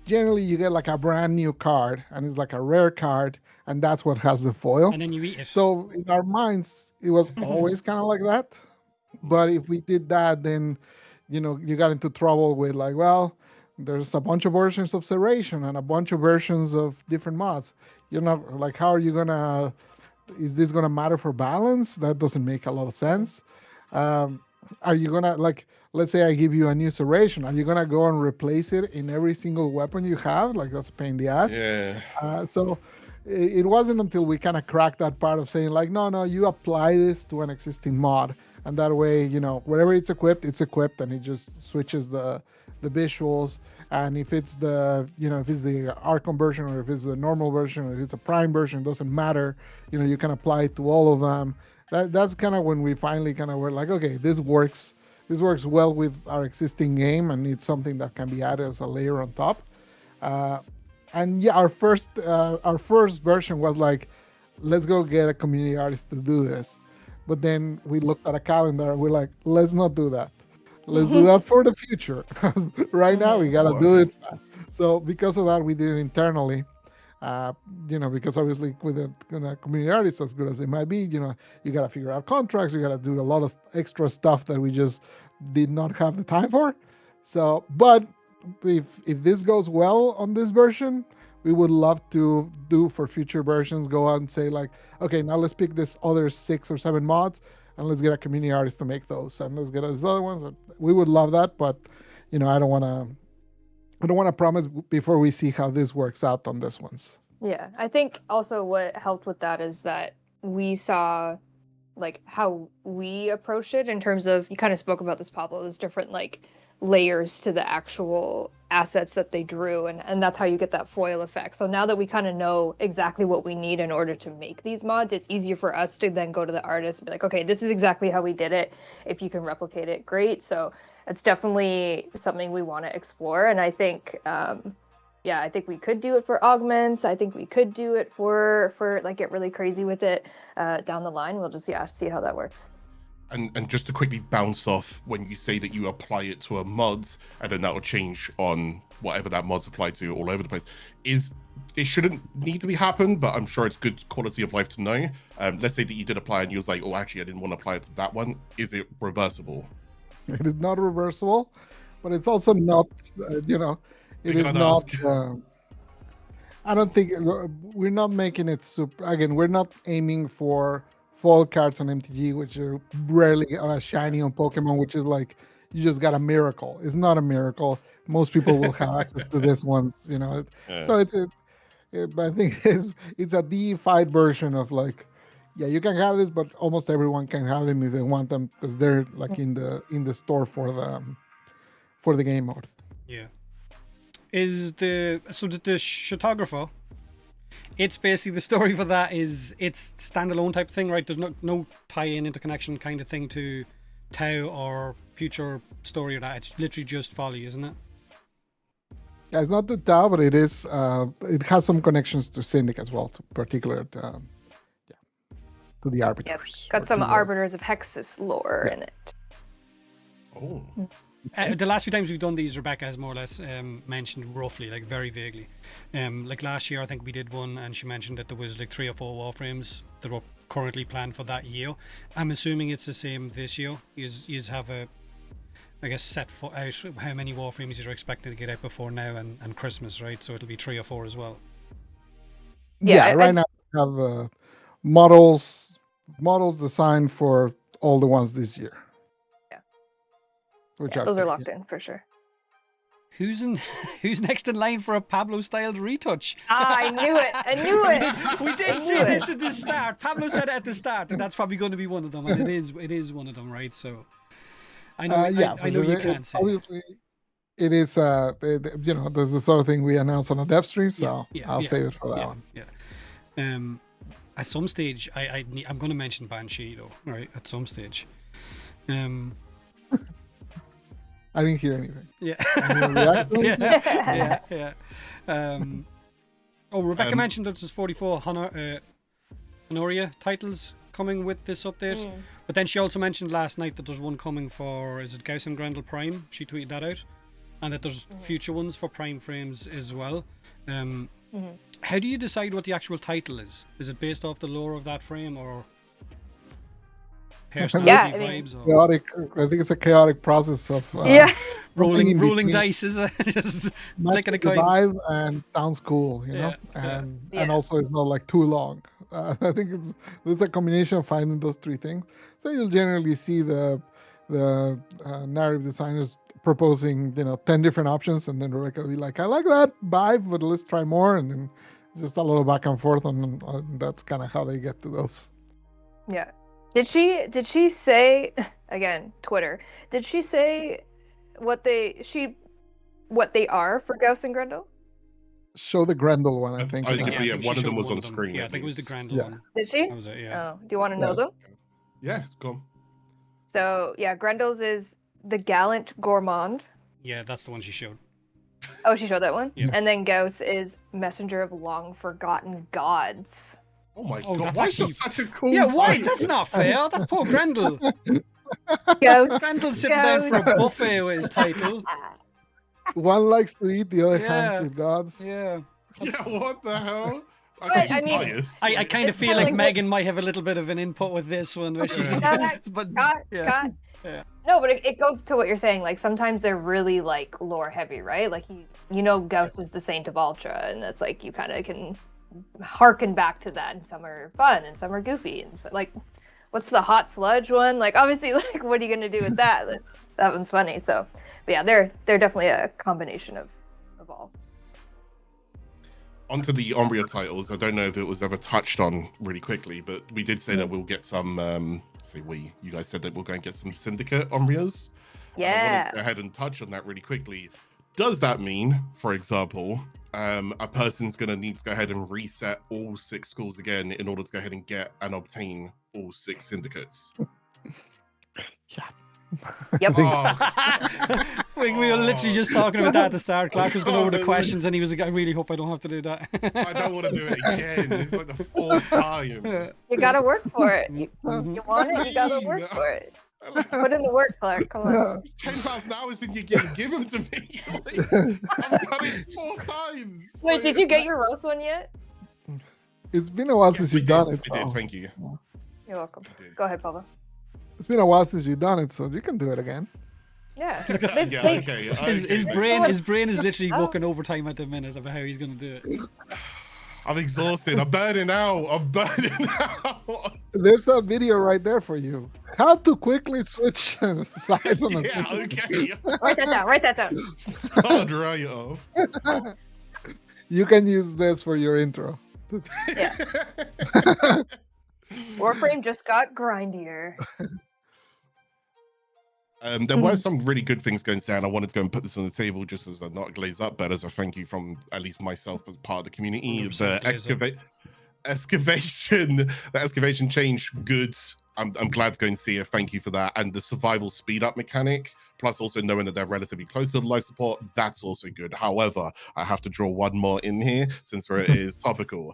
generally you get like a brand new card and it's like a rare card, and that's what has the foil. And then you eat it. So in our minds, it was always kind of like that. But if we did that, then you got into trouble with like, well, there's a bunch of versions of Serration and a bunch of versions of different mods. You're not like, how are you gonna? Is this gonna matter for balance? That doesn't make a lot of sense. Are you gonna like? Let's say I give you a new Serration. Are you gonna go and replace it in every single weapon you have? Like that's a pain in the ass. Yeah. So it wasn't until we kind of cracked that part of saying like, no, you apply this to an existing mod, and that way, wherever it's equipped, and it just switches the visuals. And if it's if it's the Archon version, or if it's the normal version, or if it's a Prime version, doesn't matter. You can apply it to all of them. That's kind of when we finally kind of were like, okay, this works. This works well with our existing game, and it's something that can be added as a layer on top. And yeah, our first version was like, let's go get a community artist to do this. But then we looked at a calendar and we're like, let's not do that. Let's do that for the future. Right now, we gotta do it. So because of that, we did it internally. Because obviously with a community artist as good as it might be, you gotta figure out contracts, you gotta do a lot of extra stuff that we just did not have the time for. So, but if this goes well on this version, we would love to do for future versions, go out and say like, okay, now let's pick this other 6 or 7 mods and let's get a community artist to make those, and let's get those other ones. We would love that, but I don't want to promise before we see how this works out on this ones. Yeah, I think also what helped with that is that we saw like how we approach it in terms of, you kind of spoke about this, Pablo, there's different like layers to the actual assets that they drew, and that's how you get that foil effect. So now that we kind of know exactly what we need in order to make these mods, it's easier for us to then go to the artist and be like, okay, this is exactly how we did it. If you can replicate it, great. So it's definitely something we want to explore. And I think I think we could do it for augments. I think we could do it for like get really crazy with it down the line. We'll just see how that works. And just to quickly bounce off, when you say that you apply it to a mod and then that will change on whatever that mod's applied to all over the place, it shouldn't need to be happen, but I'm sure it's good quality of life to know. Let's say that you did apply and you was like, oh, actually, I didn't want to apply it to that one. Is it reversible? It is not reversible, but it's also not, it is not. I don't think we're not making it super. Again, we're not aiming for foil cards on MTG, which are rarely on a shiny on Pokemon, which is like you just got a miracle. It's not a miracle. Most people will have access to this once, Yeah. So I think it's a deified version of like, yeah, you can have this, but almost everyone can have them if they want them because they're like in the store for the game mode. Yeah. The Shadowgrapher, it's basically the story for that is it's standalone type thing, right? There's no tie-in interconnection kind of thing to Tau or future story or that. It's literally just Folly, isn't it? Yeah, it's not to Tau, but it is. It has some connections to Syndic as well, to particular to the Arbiters. Yeah, it's got some Arbiters of Hexus lore in it. Oh. The last few times we've done these, Rebecca has more or less mentioned roughly, like very vaguely. Like last year, I think we did one, and she mentioned that there was like 3 or 4 Warframes that were currently planned for that year. I'm assuming it's the same this year. You have a, I guess, set for out how many Warframes you're expecting to get out before now and Christmas, right? So it'll be 3 or 4 as well. Yeah, right now we have models designed for all the ones this year. Those are locked in for sure. Who's next in line for a Pablo-styled retouch? I knew it. We did say this at the start. Pablo said it at the start, and that's probably going to be one of them, and it is one of them, right? So I know, I know you can't say. Obviously, it is. There's the sort of thing we announce on a dev stream, so I'll save it for that one. Yeah. At some stage, I'm going to mention Banshee though, right? At some stage. I didn't hear anything. Yeah. Rebecca mentioned that there's 44 Honoria titles coming with this update. But then she also mentioned last night that there's one coming for, is it Gauss and Grendel Prime? She tweeted that out. And that there's future ones for Prime Frames as well. How do you decide what the actual title is? Is it based off the lore of that frame or personality vibes? Or? Chaotic. I think it's a chaotic process of rolling dice, is it? Just flicking a coin. Vibe and sounds cool, and also it's not like too long. I think it's a combination of finding those 3 things. So you'll generally see the narrative designers proposing 10 different options, and then Rebecca will be like, I like that vibe, but let's try more, and then just a little back and forth, and that's kind of how they get to those. Yeah. Did she say, again, Twitter, did she say what they are for Gauss and Grendel? Show the Grendel one, I think. One of them was on screen. Yeah, I think it was the Grendel one. Did she? That was it, yeah. Oh, do you want to know them? Yeah, go on. So, Grendel's is the Gallant Gourmand. Yeah, that's the one she showed. Oh, she showed that one? Yeah. And then Gauss is Messenger of Long Forgotten Gods. Oh my Oh, god! that's Why actually- is that such a cool? Yeah, why? title? That's not fair. That's poor Grendel. Ghost. Grendel's sitting down for a buffet with his title. One likes to eat, the other hangs Yeah. with gods. Yeah. Yeah, what the hell? But, I mean, biased. I kind of It's feel kinda like like Megan might have a little bit of an input with this one, where she's Yeah. but Cut. yeah. No, but it goes to what you're saying. Like sometimes they're really like lore heavy, right? Like you know, Gauss is the saint of Ultra, and it's like you kind of can harken back to that. And some are fun, and some are goofy, and so, like, what's the hot sludge one? Like obviously, like what are you gonna do with that? That one's funny. So, but yeah, they're definitely a combination of all. Onto the Umbria titles. I don't know if it was ever touched on really quickly, but we did say that we'll get some. You guys said that we're going to get some Syndicate Umbrias. And I wanted Yeah. to go ahead and touch on that really quickly. Does that mean, for example, a person's going to need to go ahead and reset all 6 schools again in order to go ahead and get and obtain all 6 syndicates? Yep. Oh, we were literally just talking about that at the start. Clark was going over the God, questions, and he was like, "I really hope I don't have to do that." I don't want to do it again. It's like the 4th time. You gotta work for it. You want it, you gotta mean? work for it. Put in the work, Clark. Come on. 10,000 hours and you're going to give them to me. I've done it 4 times. Wait, did you get your roast one yet? It's been a while since you've done it. We did, So. thank you. You're welcome. We did. Go ahead, Pablo. It's been a while since you've done it, so you can do it again. Yeah. Yeah, okay. His okay, brain is literally Oh. working overtime at the minute about how he's going to do it. I'm exhausted. I'm burning out. There's a video right there for you. How to quickly switch sides on a Yeah, okay. Write that down. Write that down. I'll dry it off. You can use this for your intro. Yeah. Warframe just got grindier. There were some really good things going down. I wanted to go and put this on the table just as a not glaze up, but as a thank you from at least myself as part of the community. 100% The excavation change, good. I'm glad to go and see it. Thank you for that. And the survival speed up mechanic, plus also knowing that they're relatively close to the life support, that's also good. However, I have to draw one more in here since it is topical.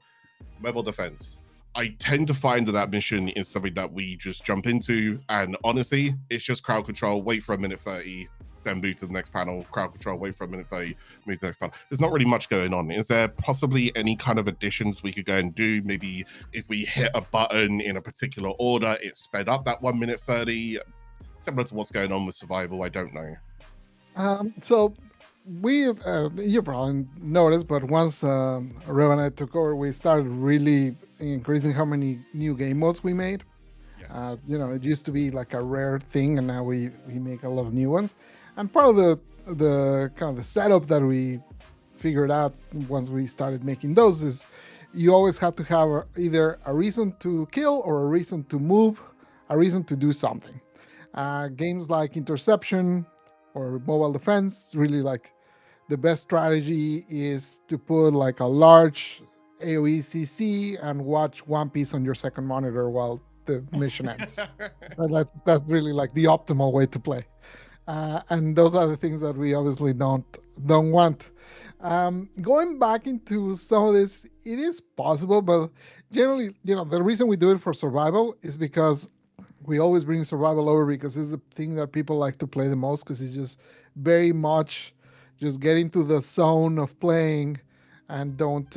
Mobile defense. I tend to find that mission is something that we just jump into, and honestly, it's just crowd control, wait for a minute 30, then move to the next panel, crowd control, wait for a minute 30, move to the next panel. There's not really much going on. Is there possibly any kind of additions we could go and do? Maybe if we hit a button in a particular order, it sped up that 1 minute 30, similar to what's going on with survival, I don't know. So we, you probably noticed, but once Rev and I took over, we started really increasing how many new game modes we made. Yes. It used to be like a rare thing, and now we make a lot of new ones. And part of the kind of the setup that we figured out once we started making those is you always have to have either a reason to kill or a reason to move, a reason to do something. Games like Interception or Mobile Defense, really like the best strategy is to put like a large AoE CC and watch One Piece on your second monitor while the mission ends. That's really like the optimal way to play. And those are the things that we obviously don't want. Going back into some of this, it is possible, but generally, the reason we do it for survival is because we always bring survival over because it's the thing that people like to play the most, because it's just very much just get into the zone of playing and don't,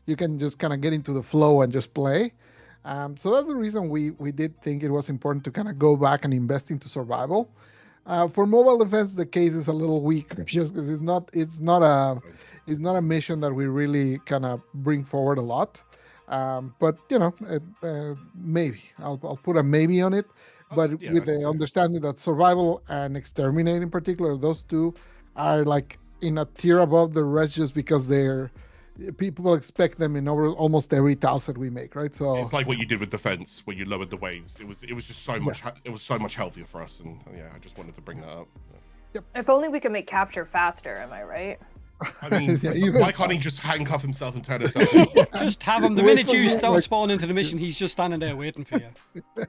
you can just kind of get into the flow and just play. So that's the reason we did think it was important to kind of go back and invest into survival. For mobile defense, the case is a little weaker just because it's not a mission that we really kind of bring forward a lot. But maybe I'll put a maybe on it. But Yeah, with the understanding that survival and exterminate in particular, those two are like in a tier above the rest just because people expect them in almost every task that we make, right? So it's like what you did with defense, where you lowered the waves. It was just so much. It was so much healthier for us, and yeah, I just wanted to bring that up. If only we could make capture faster, am I right? I mean, why can't he just handcuff himself and turn himself? Just have him. The Wait minute for you me, start like- spawn into the mission, he's just standing there waiting for you.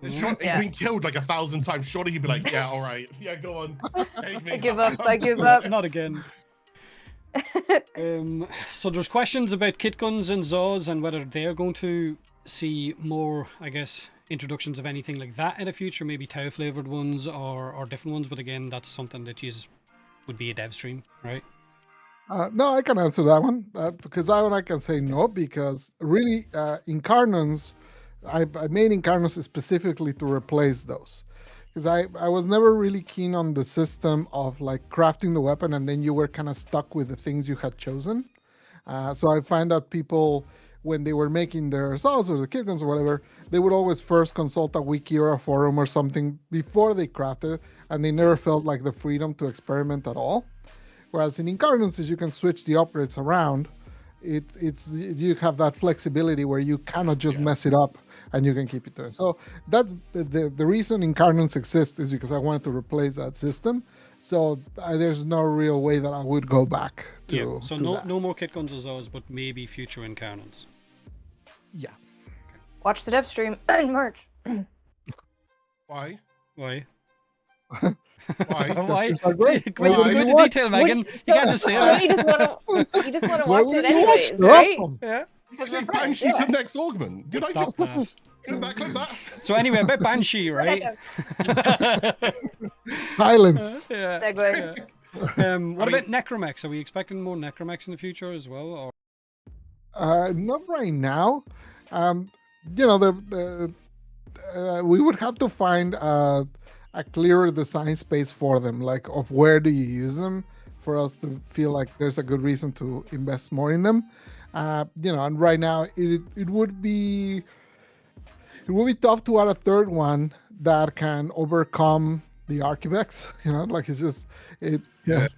He's Yeah. been killed like 1,000 times. Surely he'd be like, yeah, all right, yeah, go on, take me. I give up. I give up. Not again. So there's questions about Kitguns and Zaws and whether they're going to see more, I guess, introductions of anything like that in the future, maybe Tau flavored ones or different ones. But again, that's something that would be a dev stream, right? No, I can answer that one because that one I can say no, because really Incarnons, I made Incarnons specifically to replace those. Because I was never really keen on the system of like crafting the weapon and then you were kind of stuck with the things you had chosen. So I find that people, when they were making their assaults or the Kitguns or whatever, they would always first consult a wiki or a forum or something before they crafted, and they never felt like the freedom to experiment at all. Whereas in Incarnons, you can switch the upgrades around. It's you have that flexibility where you cannot just mess it up and you can keep it doing. So that's the reason Incarnons exists, is because I wanted to replace that system. So there's no real way that I would go back to. So to no that. no more Kitguns as those, but maybe future Incarnons. Yeah. Watch the dev stream in March. Why? Why? Why? Why? Are great. Go into detail, Megan. You can't just say that. You just want to Why watch it wouldn't you watch? anyways, They're right? awesome. Yeah. Actually, Banshee's the next augment. Did I Stop just that. clip that? So anyway, about Banshee, right? Silence. Yeah. Segue. What about Necramechs? Are we expecting more Necramechs in the future as well? Or Not right now. You know, we would have to find a clearer design space for them, like of where do you use them, for us to feel like there's a good reason to invest more in them. You know, and right now it would be tough to add a third one that can overcome the Archiveks. You know, like it's just it. Yeah.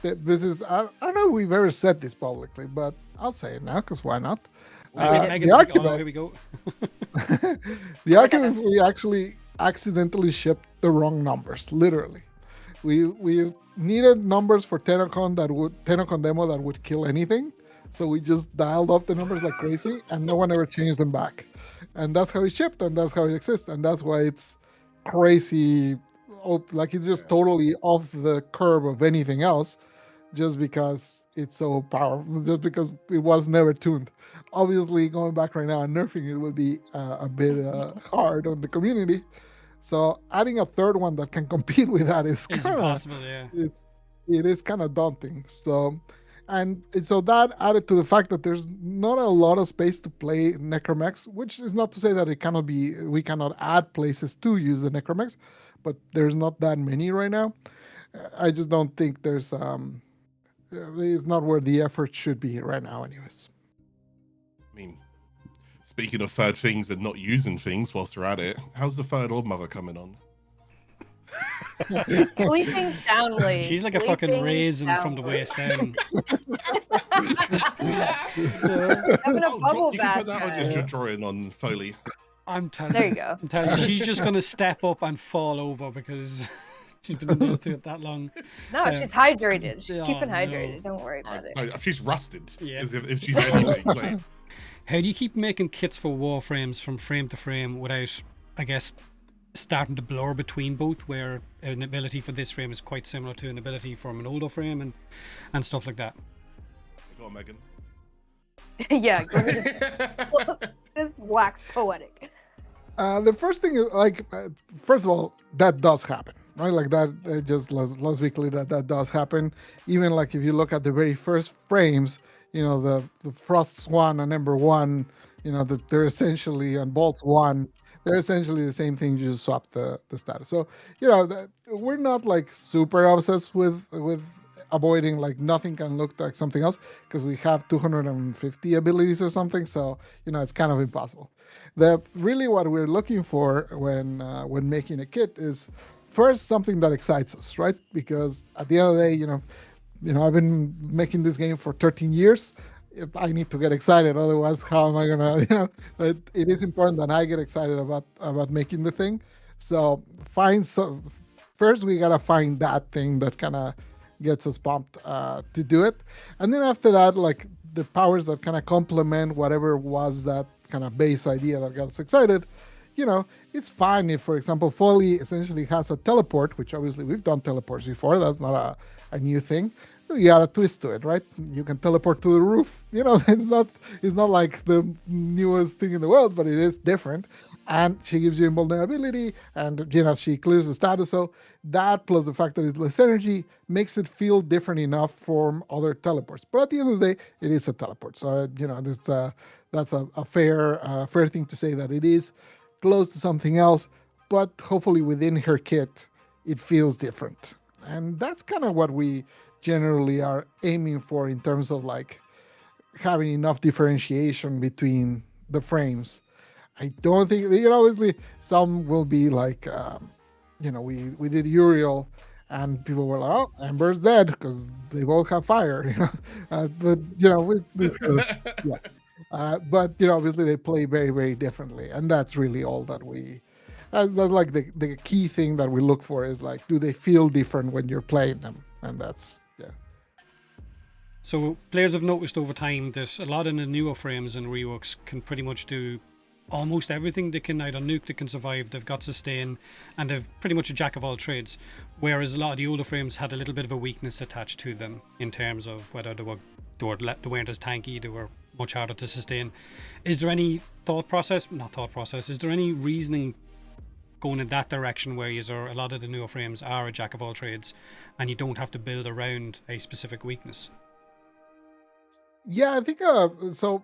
This is I don't know if we've ever said this publicly, but I'll say it now because why not? The here we go. The Archiveks, we actually accidentally shipped the wrong numbers. Literally, we needed numbers for TennoCon demo that would kill anything. So we just dialed up the numbers like crazy, and no one ever changed them back. And that's how it shipped, and that's how it exists, and that's why it's crazy. Like it's just totally off the curve of anything else, just because it's so powerful, just because it was never tuned. Obviously, going back right now and nerfing it would be a bit hard on the community. So adding a third one that can compete with that is It's kind impossible, yeah. it is kind of daunting. So that added to the fact that there's not a lot of space to play Necramechs, which is not to say that we cannot add places to use the Necramechs, but there's not that many right now. I just don't think it's not where the effort should be right now anyways. I mean, speaking of third things and not using things whilst we're at it, how's the third Old Mother coming on? Sleeping soundly. She's like a fucking raisin from the waist down. Having a bubble you bath. can put that on your drawing on Foley. I'm telling There you go. I'm telling you, she's just gonna step up and fall over because she's been doing it that long. No, she's hydrated. She's oh, keeping no. hydrated. Don't worry about it. No, she's rusted. Yeah. As if she's anything. Like, How do you keep making kits for Warframes from frame to frame without, I guess, starting to blur between both, where an ability for this frame is quite similar to an ability from an older frame and stuff like that? go on, Megan. Yeah, give me this wax poetic. The first thing is first of all, that does happen, right? Like that. Just let's be clear that does happen. Even like if you look at the very first frames, you know, the Frost Swan and Ember 1, you know, they're essentially on Bolts 1. They're essentially the same thing. You just swap the status. So you know, we're not like super obsessed with avoiding like nothing can look like something else because we have 250 abilities or something. So you know, it's kind of impossible. Really what we're looking for when making a kit is first something that excites us, right? Because at the end of the day, you know, I've been making this game for 13 years. I need to get excited, otherwise, how am I gonna? You know, it is important that I get excited about making the thing. So first we gotta find that thing that kind of gets us pumped to do it, and then after that, like the powers that kind of complement whatever was that kind of base idea that got us excited. You know, it's fine if, for example, Folly essentially has a teleport, which obviously we've done teleports before. That's not a new thing. you got a twist to it, right? You can teleport to the roof. It's not like the newest thing in the world, but it is different. And she gives you invulnerability, and she clears the status. So that plus the fact that it's less energy makes it feel different enough from other teleports. But at the end of the day, it is a teleport. So that's a fair thing to say, that it is close to something else, but hopefully within her kit, it feels different. And that's kind of what we generally are aiming for in terms of like having enough differentiation between the frames. I don't think, obviously some will be like, we did Uriel, and people were like, oh, Ember's dead because they both have fire, but yeah. But obviously they play very, very differently, and that's really all that we. That's like the key thing that we look for is like, do they feel different when you're playing them, and that's. So players have noticed over time that a lot of the newer frames and reworks can pretty much do almost everything. They can either nuke, they can survive, they've got sustain, and they've pretty much a jack of all trades. Whereas a lot of the older frames had a little bit of a weakness attached to them in terms of whether they weren't as tanky, they were much harder to sustain. Is there any is there any reasoning going in that direction, where a lot of the newer frames are a jack of all trades and you don't have to build around a specific weakness? Yeah, I think so.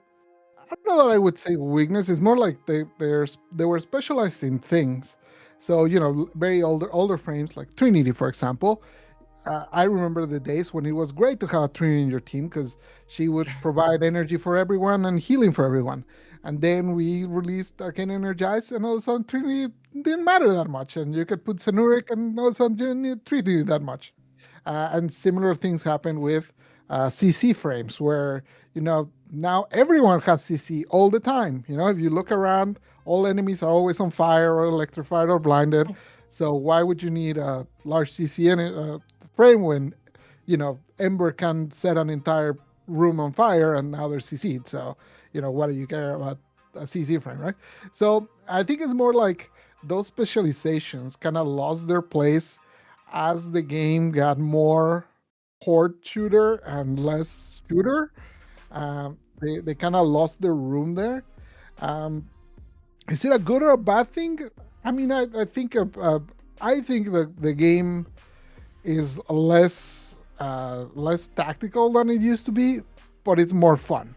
I don't know that I would say weakness. It's more like they were specialized in things. So very older frames like Trinity, for example. I remember the days when it was great to have a Trinity in your team because she would provide energy for everyone and healing for everyone. And then we released Arcane Energize, and all of a sudden Trinity didn't matter that much, and you could put Sanuric, and all of a sudden you didn't need Trinity that much. And similar things happened with CC frames, where now everyone has CC all the time. If you look around, all enemies are always on fire or electrified or blinded. So why would you need a large CC frame when Ember can set an entire room on fire and now they're CC'd? So what do you care about a CC frame, right? So I think it's more like those specializations kind of lost their place as the game got more horde shooter and less shooter. They kind of lost their room there. Is it a good or a bad thing? I mean, I think the game is less tactical than it used to be, but it's more fun.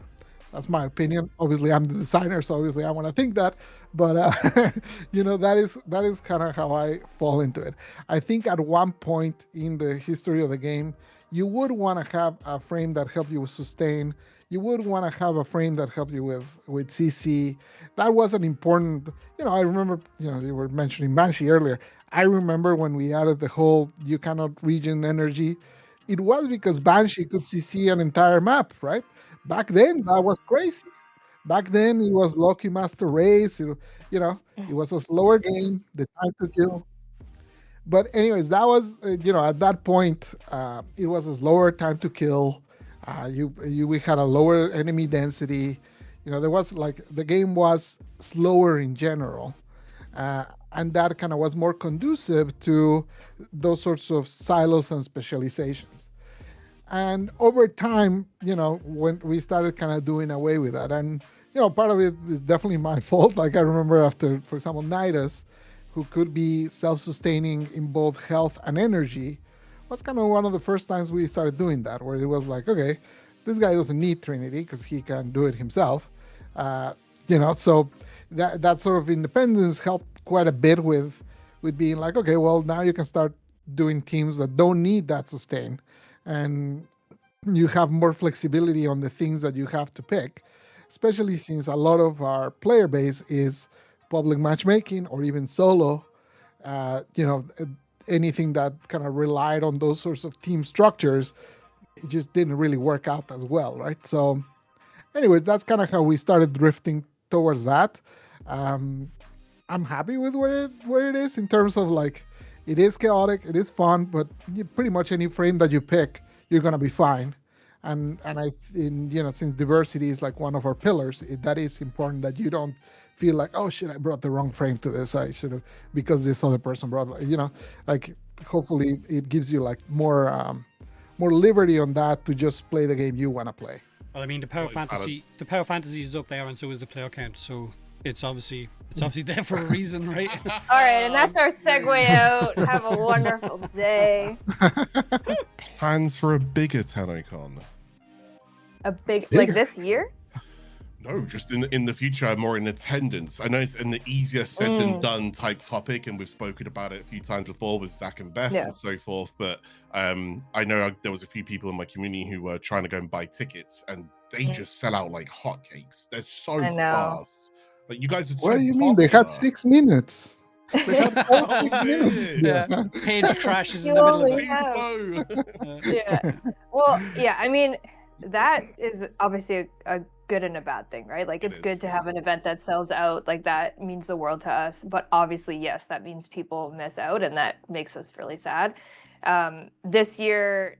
That's my opinion. Obviously, I'm the designer, so obviously I want to think that. But that is kind of how I fall into it. I think at one point in the history of the game, you would want to have a frame that helped you with sustain. You would want to have a frame that helped you with CC. That was an important. I remember. You were mentioning Banshee earlier. I remember when we added the whole you cannot regen energy. It was because Banshee could CC an entire map, right? Back then, that was crazy. Back then, it was Loki Master Race. It was a slower game. The time to kill. But anyways, that was at that point, it was a slower time to kill. We had a lower enemy density. There was the game was slower in general, and that kind of was more conducive to those sorts of silos and specializations. And over time, when we started kind of doing away with that, and part of it is definitely my fault. Like I remember after, for example, Nidus, who could be self-sustaining in both health and energy, was kind of one of the first times we started doing that, where it was like, okay, this guy doesn't need Trinity because he can do it himself. So that sort of independence helped quite a bit with being like, okay, well, now you can start doing teams that don't need that sustain, and you have more flexibility on the things that you have to pick, especially since a lot of our player base is public matchmaking or even solo. Anything that kind of relied on those sorts of team structures, it just didn't really work out as well, right? So anyways, that's kind of how we started drifting towards that. I'm happy with where it is in terms of it is chaotic, it is fun, but pretty much any frame that you pick, you're gonna be fine. And since diversity is one of our pillars, that is important, that you don't feel like, oh shit, I brought the wrong frame to this. I should have, because this other person brought, hopefully it gives you more more liberty on that to just play the game you want to play. Well, I mean, the Power Fantasy is up there, and so is the player count. So it's obviously there for a reason, right? All right, and that's our segue out. Have a wonderful day. Plans for a bigger TennoCon? A big like this year? No, just in the future, more in attendance. I know it's an easier said than done type topic, and we've spoken about it a few times before with Zach and Beth and so forth. But I know there was a few people in my community who were trying to go and buy tickets, and they just sell out like hotcakes. They're so fast. Like you guys. What do you mean? They had 6 minutes. They had 6 minutes. Yeah. Page crashes in the middle of it. Yeah. Well, yeah. I mean, that is obviously a good and a bad thing, right? Like it's good to have an event that sells out. Like that means the world to us. But obviously, yes, that means people miss out, and that makes us really sad. This year,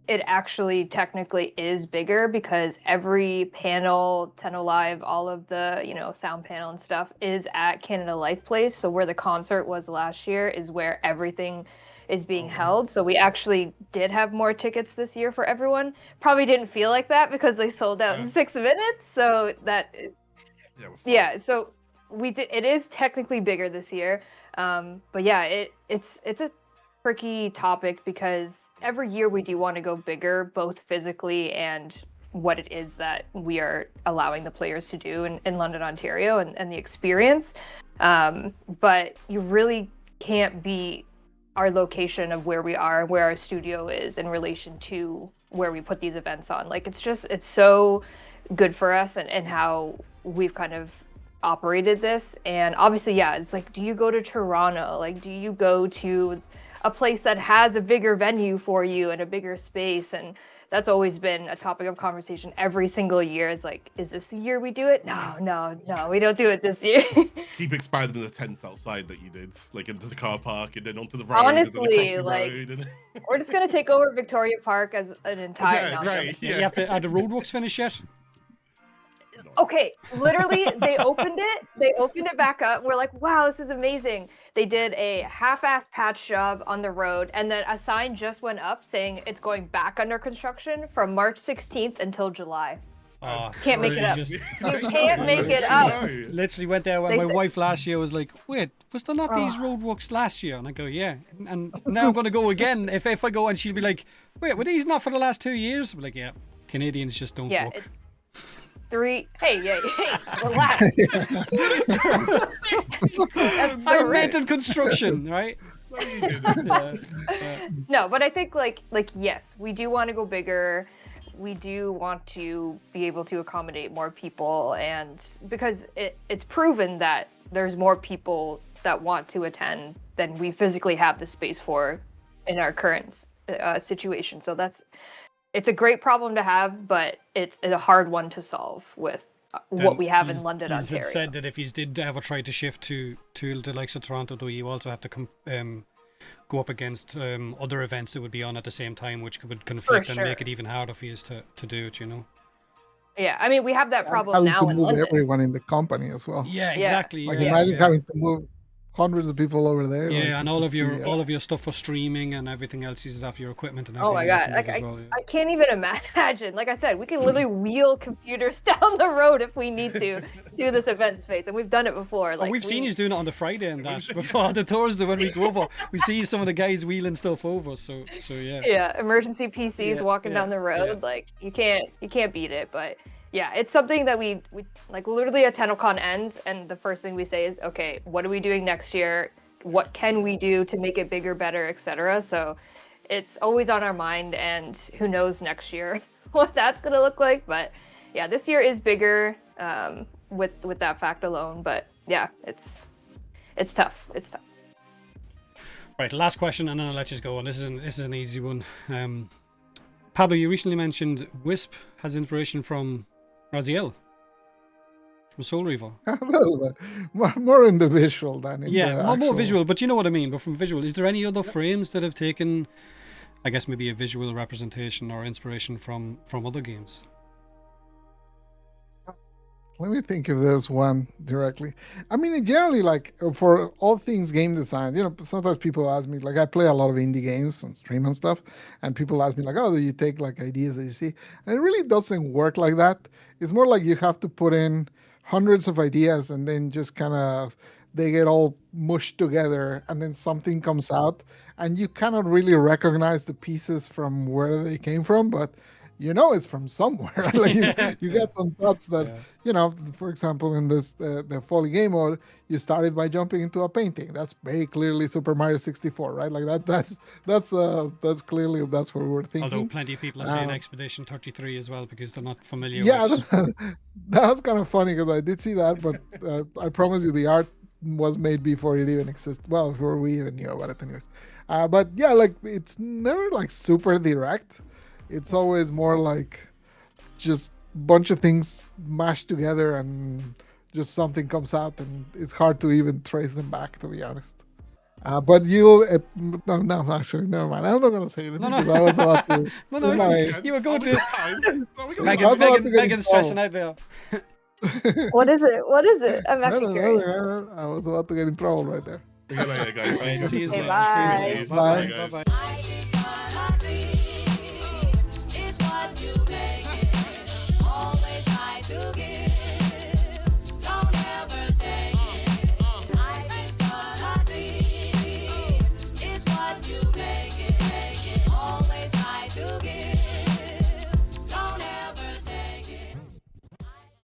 it actually technically is bigger because every panel, Tenno Live, all of the, sound panel and stuff is at Canada Life Place. So where the concert was last year is where everything is being held. So we actually did have more tickets this year for everyone. Probably didn't feel like that because they sold out in 6 minutes. So that, so we did. It is technically bigger this year. But yeah, it's a tricky topic because every year we do want to go bigger, both physically and what it is that we are allowing the players to do in London, Ontario, and the experience. But you really can't beat our location of where we are, where our studio is in relation to where we put these events on. Like it's so good for us and how we've kind of operated this. And obviously, it's like, do you go to Toronto? Like, do you go to a place that has a bigger venue for you and a bigger space? And that's always been a topic of conversation every single year. Is like, is this the year we do it? No, we don't do it this year. Just keep expanding the tents outside that you did, like into the car park and then onto the road. Honestly, like we're just gonna take over Victoria Park as an entire. You have to. Are the roadworks finished yet? Okay, literally, they opened it back up. We're like, wow, this is amazing. They did a half-ass patch job on the road, and then a sign just went up saying it's going back under construction from March 16th until July. Can't make it up. You can't make it up. Literally went there when my wife last year was like, wait, was there not these roadworks last year? And I go, yeah. And now I'm going to go again. If I go, and she'll be like, wait, were these not for the last 2 years? I'm like, yeah, Canadians just don't book. Hey, relax. That's so I meant in construction, right? No, but I think like yes, we do want to go bigger. We do want to be able to accommodate more people, and because it's proven that there's more people that want to attend than we physically have the space for in our current situation. So it's a great problem to have, but it's a hard one to solve with what we have in London, Ontario. He's said that if he did ever try to shift to the likes of Toronto, though, you also have to go up against other events that would be on at the same time, which would conflict and make it even harder for you to do it, Yeah, I mean, we have that problem now in London. Everyone in the company as well. Yeah, exactly. Like imagine having to move hundreds of people over there. Yeah, and all of your stuff for streaming and everything else uses off your equipment and everything. Oh my god, like I can't even imagine. Like I said, we can literally wheel computers down the road if we need to this event space, and we've done it before. Like we've seen you doing it on the Friday and that before the Thursday when we go over. We see some of the guys wheeling stuff over. So yeah. Yeah, emergency PCs walking down the road. Yeah. Like you can't beat it, but. Yeah, it's something that we like literally a TennoCon ends and the first thing we say is, okay, what are we doing next year? What can we do to make it bigger, better, etc. So it's always on our mind, and who knows next year what that's going to look like. But yeah, this year is bigger with that fact alone. But yeah, it's tough. It's tough. Right, last question and then I'll let you go. And this is an easy one. Pablo, you recently mentioned Wisp has inspiration from Raziel from Soul Reaver. More in the visual than in the actual... more visual, but you know what I mean. But from visual, is there any other frames that have taken, I guess, maybe a visual representation or inspiration from other games? Let me think if there's one directly. I mean, generally, like for all things game design, sometimes people ask me, like, I play a lot of indie games and stream and stuff, and people ask me, like, oh, do you take like ideas that you see? And it really doesn't work like that. It's more like you have to put in hundreds of ideas and then just kind of they get all mushed together and then something comes out and you cannot really recognize the pieces from where they came from, but it's from somewhere. Like you got some thoughts that for example, in this the Folly game mode, you started by jumping into a painting. That's very clearly Super Mario 64, right? Like that's clearly that's what we were thinking. Although plenty of people are saying Expedition 33 as well because they're not familiar yeah, with. That was kind of funny because I did see that, but I promise you the art was made before it even existed. Well, before we even knew about it, anyways. But yeah, like it's never like super direct. It's always more like just a bunch of things mashed together and just something comes out and it's hard to even trace them back, to be honest. But you'll no, actually, never mind. I'm not gonna say anything because I was about to. You were going to. Megan, Megan's stressing out there. What is it? What is it? I'm actually curious. No, I was about to get in trouble right there. Yeah, guys. Right, see you Okay, later. bye. Bye. Bye. Is what you make it. Always try to give.